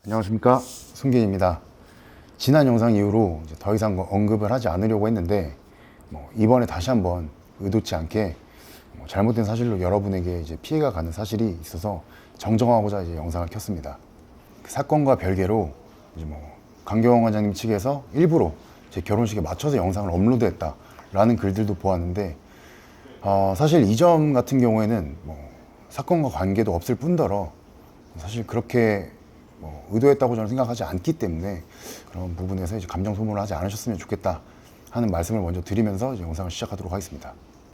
안녕하십니까, 손기인입니다. 지난 영상 이후로 이제 더 이상 언급을 하지 않으려고 했는데 이번에 다시 한번 의도치 않게 잘못된 사실로 여러분에게 이제 피해가 가는 사실이 있어서 정정하고자 이제 영상을 켰습니다. 그 사건과 별개로 이제 강경원 관장님 측에서 일부러 제 결혼식에 맞춰서 영상을 업로드했다라는 글들도 보았는데 사실 이 점 같은 경우에는 사건과 관계도 없을 뿐더러 사실 그렇게 의도했다고 저는 생각하지 않기 때문에 그런 부분에서 이제 감정 소모를 하지 않으셨으면 좋겠다 하는 말씀을 먼저 드리면서 이제 영상을 시작하도록 하겠습니다.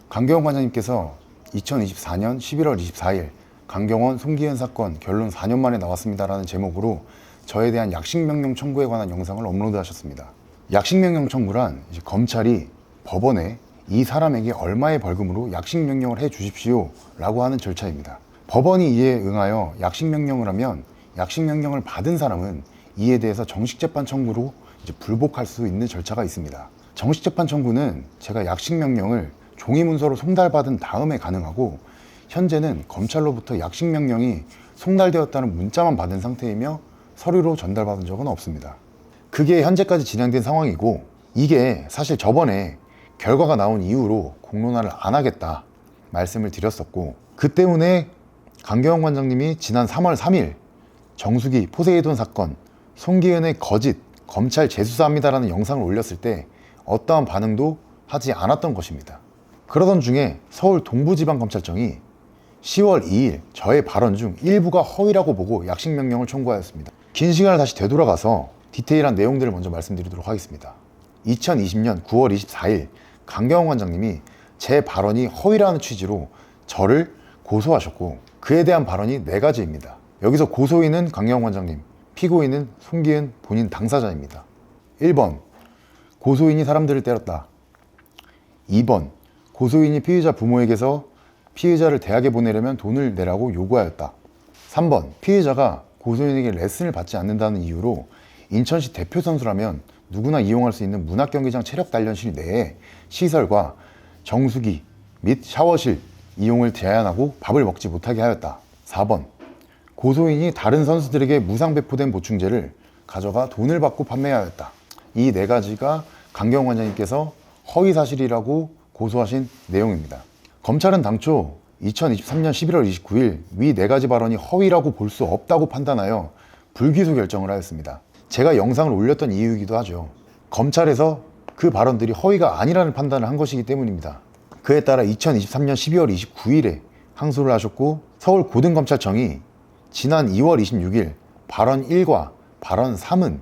강경원 관장님께서 2024년 11월 24일 강경원 송기현 사건 결론 4년 만에 나왔습니다라는 제목으로 저에 대한 약식명령 청구에 관한 영상을 업로드하셨습니다. 약식명령 청구란 이제 검찰이 법원에 이 사람에게 얼마의 벌금으로 약식명령을 해 주십시오 라고 하는 절차입니다. 법원이 이에 응하여 약식명령을 하면 약식명령을 받은 사람은 이에 대해서 정식재판 청구로 이제 불복할 수 있는 절차가 있습니다. 정식재판 청구는 제가 약식명령을 종이문서로 송달받은 다음에 가능하고, 현재는 검찰로부터 약식명령이 송달되었다는 문자만 받은 상태이며 서류로 전달받은 적은 없습니다. 그게 현재까지 진행된 상황이고, 이게 사실 저번에 결과가 나온 이후로 공론화를 안 하겠다 말씀을 드렸었고, 그 때문에 강경원 관장님이 지난 3월 3일 정수기 포세이돈 사건 송기현의 거짓 검찰 재수사합니다라는 영상을 올렸을 때 어떠한 반응도 하지 않았던 것입니다. 그러던 중에 서울 동부지방검찰청이 10월 2일 저의 발언 중 일부가 허위라고 보고 약식명령을 청구하였습니다. 긴 시간을 다시 되돌아가서 디테일한 내용들을 먼저 말씀드리도록 하겠습니다. 2020년 9월 24일 강경원 관장님이 제 발언이 허위라는 취지로 저를 고소하셨고, 그에 대한 발언이 4가지입니다. 여기서 고소인은 강경원 관장님, 피고인은 송기현 본인 당사자입니다. 1번, 고소인이 사람들을 때렸다. 2번, 고소인이 피의자 부모에게서 피의자를 대학에 보내려면 돈을 내라고 요구하였다. 3번, 피의자가 고소인에게 레슨을 받지 않는다는 이유로 인천시 대표 선수라면 누구나 이용할 수 있는 문학경기장 체력단련실 내에 시설과 정수기 및 샤워실 이용을 제한하고 밥을 먹지 못하게 하였다. 4번, 고소인이 다른 선수들에게 무상배포된 보충제를 가져가 돈을 받고 판매하였다. 이 4가지가 강경원 관장님께서 허위사실이라고 고소하신 내용입니다. 검찰은 당초 2023년 11월 29일 위 4가지 발언이 허위라고 볼 수 없다고 판단하여 불기소 결정을 하였습니다. 제가 영상을 올렸던 이유이기도 하죠. 검찰에서 그 발언들이 허위가 아니라는 판단을 한 것이기 때문입니다. 그에 따라 2023년 12월 29일에 항소를 하셨고, 서울고등검찰청이 지난 2월 26일 발언 1과 발언 3은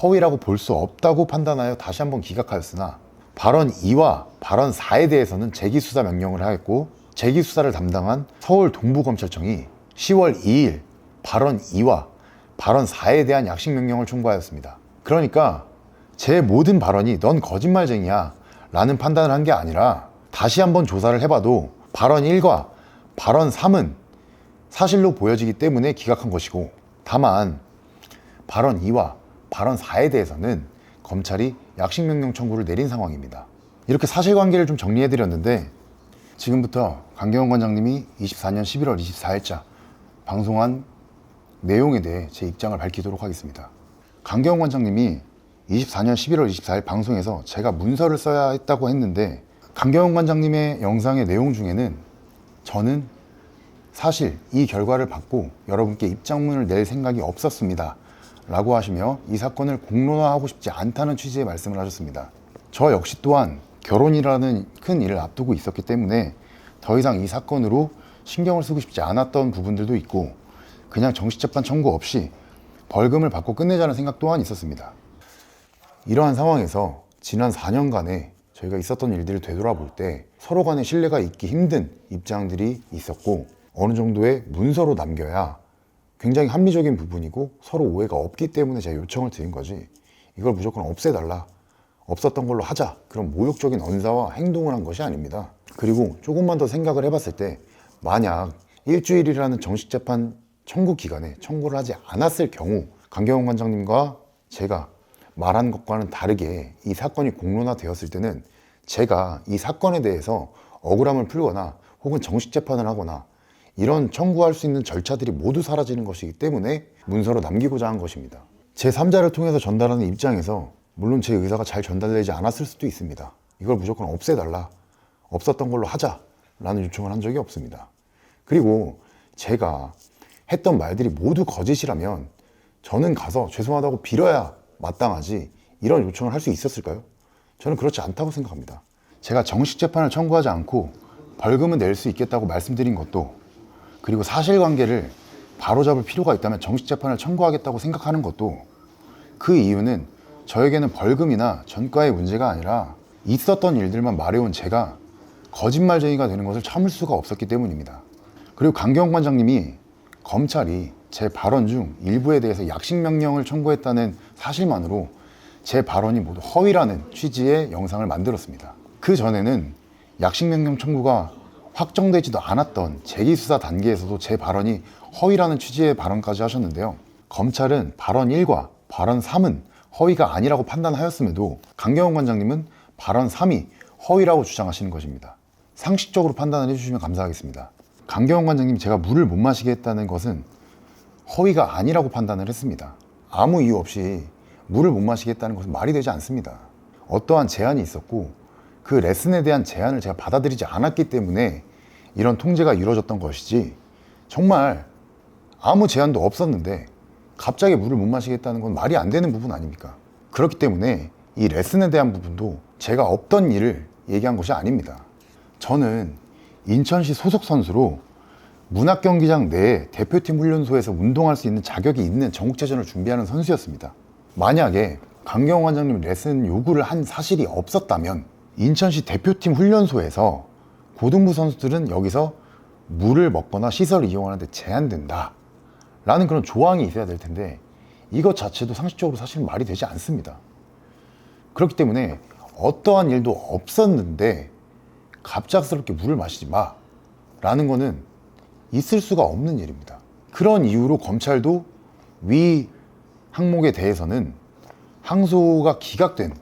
허위라고 볼 수 없다고 판단하여 다시 한번 기각하였으나, 발언 2와 발언 4에 대해서는 재기수사 명령을 하였고, 재기수사를 담당한 서울 동부검찰청이 10월 2일 발언 2와 발언 4에 대한 약식명령을 청구하였습니다. 그러니까 제 모든 발언이 넌 거짓말쟁이야 라는 판단을 한 게 아니라, 다시 한번 조사를 해봐도 발언 1과 발언 3은 사실로 보여지기 때문에 기각한 것이고, 다만 발언 2와 발언 4에 대해서는 검찰이 약식명령 청구를 내린 상황입니다. 이렇게 사실관계를 좀 정리해드렸는데, 지금부터 강경원 관장님이 24년 11월 24일자 방송한 내용에 대해 제 입장을 밝히도록 하겠습니다. 강경원 관장님이 24년 11월 24일 방송에서 제가 문서를 써야 했다고 했는데, 강경원 관장님의 영상의 내용 중에는 저는 사실 이 결과를 받고 여러분께 입장문을 낼 생각이 없었습니다 라고 하시며 이 사건을 공론화하고 싶지 않다는 취지의 말씀을 하셨습니다. 저 역시 또한 결혼이라는 큰 일을 앞두고 있었기 때문에 더 이상 이 사건으로 신경을 쓰고 싶지 않았던 부분들도 있고, 그냥 정식재판 청구 없이 벌금을 받고 끝내자는 생각 또한 있었습니다. 이러한 상황에서 지난 4년간에 저희가 있었던 일들을 되돌아볼 때 서로 간에 신뢰가 있기 힘든 입장들이 있었고, 어느 정도의 문서로 남겨야 굉장히 합리적인 부분이고 서로 오해가 없기 때문에 제가 요청을 드린 거지, 이걸 무조건 없애달라, 없었던 걸로 하자, 그런 모욕적인 언사와 행동을 한 것이 아닙니다. 그리고 조금만 더 생각을 해봤을 때, 만약 일주일이라는 정식재판 청구 기간에 청구를 하지 않았을 경우 강경원 관장님과 제가 말한 것과는 다르게 이 사건이 공론화되었을 때는 제가 이 사건에 대해서 억울함을 풀거나 혹은 정식 재판을 하거나 이런 청구할 수 있는 절차들이 모두 사라지는 것이기 때문에 문서로 남기고자 한 것입니다. 제3자를 통해서 전달하는 입장에서 물론 제 의사가 잘 전달되지 않았을 수도 있습니다. 이걸 무조건 없애달라, 없었던 걸로 하자라는 요청을 한 적이 없습니다. 그리고 제가 했던 말들이 모두 거짓이라면 저는 가서 죄송하다고 빌어야 마땅하지 이런 요청을 할 수 있었을까요? 저는 그렇지 않다고 생각합니다. 제가 정식 재판을 청구하지 않고 벌금은 낼 수 있겠다고 말씀드린 것도, 그리고 사실관계를 바로잡을 필요가 있다면 정식 재판을 청구하겠다고 생각하는 것도, 그 이유는 저에게는 벌금이나 전과의 문제가 아니라 있었던 일들만 말해온 제가 거짓말쟁이가 되는 것을 참을 수가 없었기 때문입니다. 그리고 강경원 관장님이 검찰이 제 발언 중 일부에 대해서 약식명령을 청구했다는 사실만으로 제 발언이 모두 허위라는 취지의 영상을 만들었습니다. 그 전에는 약식명령 청구가 확정되지도 않았던 재기수사 단계에서도 제 발언이 허위라는 취지의 발언까지 하셨는데요. 검찰은 발언 1과 발언 3은 허위가 아니라고 판단하였음에도 강경원 관장님은 발언 3이 허위라고 주장하시는 것입니다. 상식적으로 판단을 해주시면 감사하겠습니다. 강경원 관장님, 제가 물을 못 마시게 했다는 것은 허위가 아니라고 판단을 했습니다. 아무 이유 없이 물을 못 마시게 했다는 것은 말이 되지 않습니다. 어떠한 제한이 있었고 그 레슨에 대한 제한을 제가 받아들이지 않았기 때문에 이런 통제가 이루어졌던 것이지, 정말 아무 제한도 없었는데 갑자기 물을 못 마시겠다는 건 말이 안 되는 부분 아닙니까? 그렇기 때문에 이 레슨에 대한 부분도 제가 없던 일을 얘기한 것이 아닙니다. 저는 인천시 소속 선수로 문학경기장 내에 대표팀 훈련소에서 운동할 수 있는 자격이 있는 전국체전을 준비하는 선수였습니다. 만약에 강경원 관장님 레슨 요구를 한 사실이 없었다면 인천시 대표팀 훈련소에서 고등부 선수들은 여기서 물을 먹거나 시설을 이용하는데 제한된다 라는 그런 조항이 있어야 될 텐데, 이것 자체도 상식적으로 사실 말이 되지 않습니다. 그렇기 때문에 어떠한 일도 없었는데 갑작스럽게 물을 마시지 마 라는 거는 있을 수가 없는 일입니다. 그런 이유로 검찰도 위 항목에 대해서는 항소가 기각된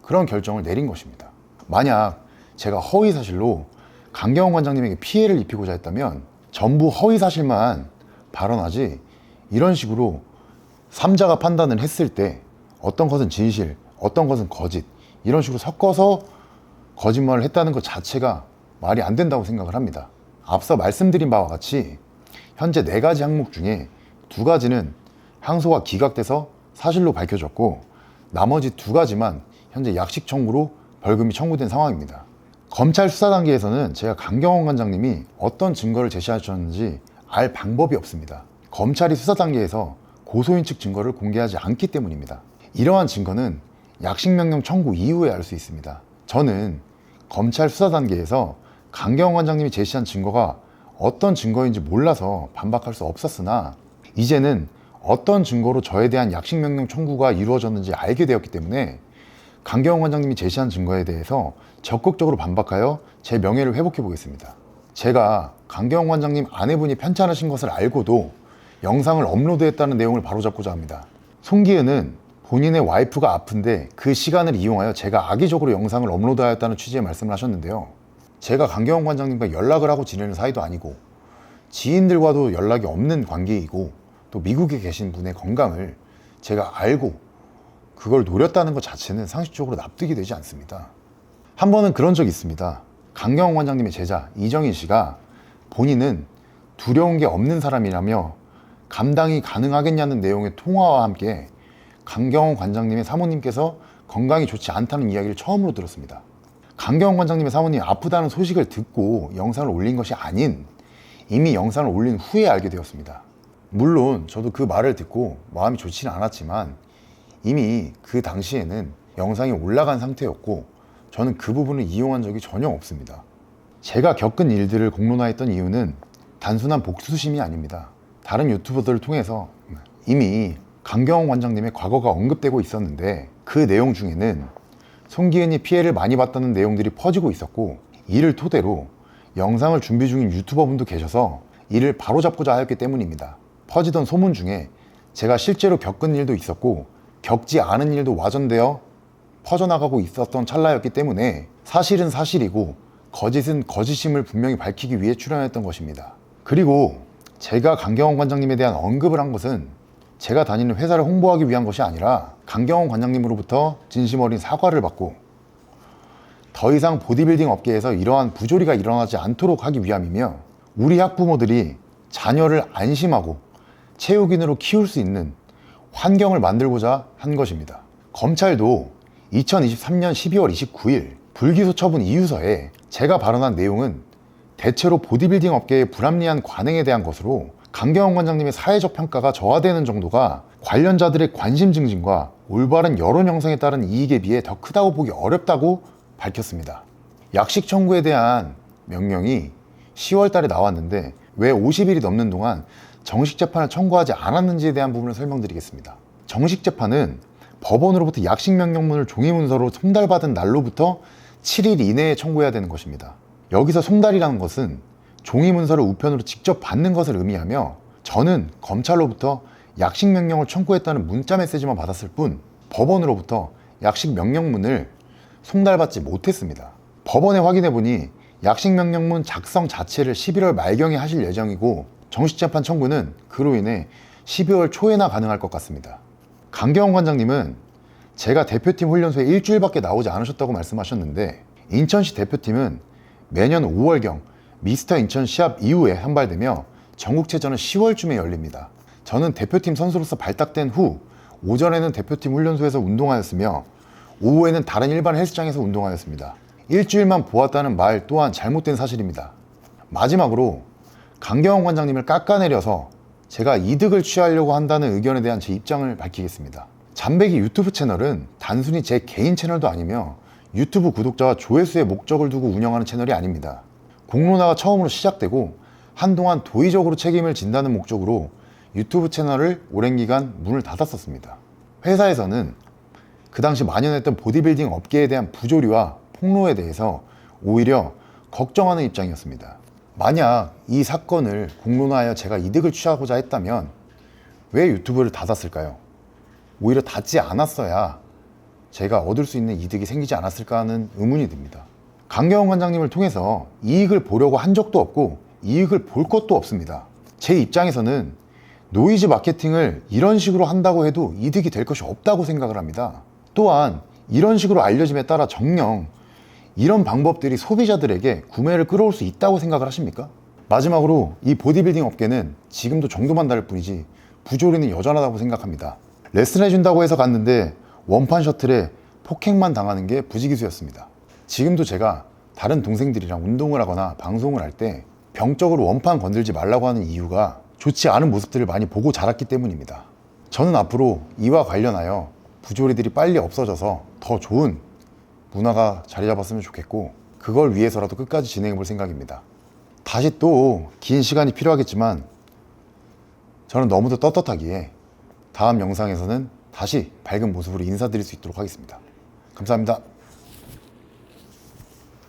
그런 결정을 내린 것입니다. 만약 제가 허위 사실로 강경원 관장님에게 피해를 입히고자 했다면 전부 허위 사실만 발언하지, 이런 식으로 3자가 판단을 했을 때 어떤 것은 진실, 어떤 것은 거짓, 이런 식으로 섞어서 거짓말을 했다는 것 자체가 말이 안 된다고 생각을 합니다. 앞서 말씀드린 바와 같이 현재 4가지 항목 중에 2가지는 항소가 기각돼서 사실로 밝혀졌고, 나머지 2가지만 현재 약식 청구로 벌금이 청구된 상황입니다. 검찰 수사 단계에서는 제가 강경원 관장님이 어떤 증거를 제시하셨는지 알 방법이 없습니다. 검찰이 수사 단계에서 고소인 측 증거를 공개하지 않기 때문입니다. 이러한 증거는 약식명령 청구 이후에 알 수 있습니다. 저는 검찰 수사 단계에서 강경원 관장님이 제시한 증거가 어떤 증거인지 몰라서 반박할 수 없었으나, 이제는 어떤 증거로 저에 대한 약식명령 청구가 이루어졌는지 알게 되었기 때문에 강경원 관장님이 제시한 증거에 대해서 적극적으로 반박하여 제 명예를 회복해 보겠습니다. 제가 강경원 관장님 아내분이 편찮으신 것을 알고도 영상을 업로드했다는 내용을 바로잡고자 합니다. 송기은은 본인의 와이프가 아픈데 그 시간을 이용하여 제가 악의적으로 영상을 업로드하였다는 취지의 말씀을 하셨는데요. 제가 강경원 관장님과 연락을 하고 지내는 사이도 아니고 지인들과도 연락이 없는 관계이고, 또 미국에 계신 분의 건강을 제가 알고 그걸 노렸다는 것 자체는 상식적으로 납득이 되지 않습니다. 한 번은 그런 적이 있습니다. 강경원 관장님의 제자 이정인 씨가 본인은 두려운 게 없는 사람이라며 감당이 가능하겠냐는 내용의 통화와 함께 강경원 관장님의 사모님께서 건강이 좋지 않다는 이야기를 처음으로 들었습니다. 강경원 관장님의 사모님이 아프다는 소식을 듣고 영상을 올린 것이 아닌 이미 영상을 올린 후에 알게 되었습니다. 물론 저도 그 말을 듣고 마음이 좋지는 않았지만 이미 그 당시에는 영상이 올라간 상태였고 저는 그 부분을 이용한 적이 전혀 없습니다. 제가 겪은 일들을 공론화했던 이유는 단순한 복수심이 아닙니다. 다른 유튜버들을 통해서 이미 강경원 관장님의 과거가 언급되고 있었는데 그 내용 중에는 송기은이 피해를 많이 봤다는 내용들이 퍼지고 있었고, 이를 토대로 영상을 준비 중인 유튜버분도 계셔서 이를 바로잡고자 하였기 때문입니다. 퍼지던 소문 중에 제가 실제로 겪은 일도 있었고 겪지 않은 일도 와전되어 퍼져나가고 있었던 찰나였기 때문에 사실은 사실이고 거짓은 거짓임을 분명히 밝히기 위해 출연했던 것입니다. 그리고 제가 강경원 관장님에 대한 언급을 한 것은 제가 다니는 회사를 홍보하기 위한 것이 아니라 강경원 관장님으로부터 진심 어린 사과를 받고 더 이상 보디빌딩 업계에서 이러한 부조리가 일어나지 않도록 하기 위함이며, 우리 학부모들이 자녀를 안심하고 체육인으로 키울 수 있는 환경을 만들고자 한 것입니다. 검찰도 2023년 12월 29일 불기소 처분 이유서에 제가 발언한 내용은 대체로 보디빌딩 업계의 불합리한 관행에 대한 것으로 강경원 관장님의 사회적 평가가 저하되는 정도가 관련자들의 관심 증진과 올바른 여론 형성에 따른 이익에 비해 더 크다고 보기 어렵다고 밝혔습니다. 약식 청구에 대한 명령이 10월 달에 나왔는데 왜 50일이 넘는 동안 정식 재판을 청구하지 않았는지에 대한 부분을 설명드리겠습니다. 정식 재판은 법원으로부터 약식 명령문을 종이 문서로 송달받은 날로부터 7일 이내에 청구해야 되는 것입니다. 여기서 송달이라는 것은 종이 문서를 우편으로 직접 받는 것을 의미하며, 저는 검찰로부터 약식 명령을 청구했다는 문자 메시지만 받았을 뿐 법원으로부터 약식 명령문을 송달받지 못했습니다. 법원에 확인해보니 약식 명령문 작성 자체를 11월 말경에 하실 예정이고, 정식 재판 청구는 그로 인해 12월 초에나 가능할 것 같습니다. 강경원 관장님은 제가 대표팀 훈련소에 일주일밖에 나오지 않으셨다고 말씀하셨는데, 인천시 대표팀은 매년 5월경 미스터 인천 시합 이후에 한발되며 전국체전은 10월쯤에 열립니다. 저는 대표팀 선수로서 발탁된 후 오전에는 대표팀 훈련소에서 운동하였으며 오후에는 다른 일반 헬스장에서 운동하였습니다. 일주일만 보았다는 말 또한 잘못된 사실입니다. 마지막으로 강경원 관장님을 깎아내려서 제가 이득을 취하려고 한다는 의견에 대한 제 입장을 밝히겠습니다. 잠배기 유튜브 채널은 단순히 제 개인 채널도 아니며 유튜브 구독자와 조회수의 목적을 두고 운영하는 채널이 아닙니다. 공론화가 처음으로 시작되고 한동안 도의적으로 책임을 진다는 목적으로 유튜브 채널을 오랜 기간 문을 닫았었습니다. 회사에서는 그 당시 만연했던 보디빌딩 업계에 대한 부조리와 폭로에 대해서 오히려 걱정하는 입장이었습니다. 만약 이 사건을 공론화하여 제가 이득을 취하고자 했다면 왜 유튜브를 닫았을까요? 오히려 닫지 않았어야 제가 얻을 수 있는 이득이 생기지 않았을까 하는 의문이 듭니다. 강경원 관장님을 통해서 이익을 보려고 한 적도 없고 이익을 볼 것도 없습니다. 제 입장에서는 노이즈 마케팅을 이런 식으로 한다고 해도 이득이 될 것이 없다고 생각을 합니다. 또한 이런 식으로 알려짐에 따라 정녕 이런 방법들이 소비자들에게 구매를 끌어올 수 있다고 생각을 하십니까? 마지막으로 이 보디빌딩 업계는 지금도 정도만 다를 뿐이지 부조리는 여전하다고 생각합니다. 레슨 해준다고 해서 갔는데 원판 셔틀에 폭행만 당하는 게 부지기수였습니다. 지금도 제가 다른 동생들이랑 운동을 하거나 방송을 할 때 병적으로 원판 건들지 말라고 하는 이유가 좋지 않은 모습들을 많이 보고 자랐기 때문입니다. 저는 앞으로 이와 관련하여 부조리들이 빨리 없어져서 더 좋은 문화가 자리 잡았으면 좋겠고, 그걸 위해서라도 끝까지 진행해 볼 생각입니다. 다시 또 긴 시간이 필요하겠지만 저는 너무도 떳떳하기에 다음 영상에서는 다시 밝은 모습으로 인사드릴 수 있도록 하겠습니다. 감사합니다.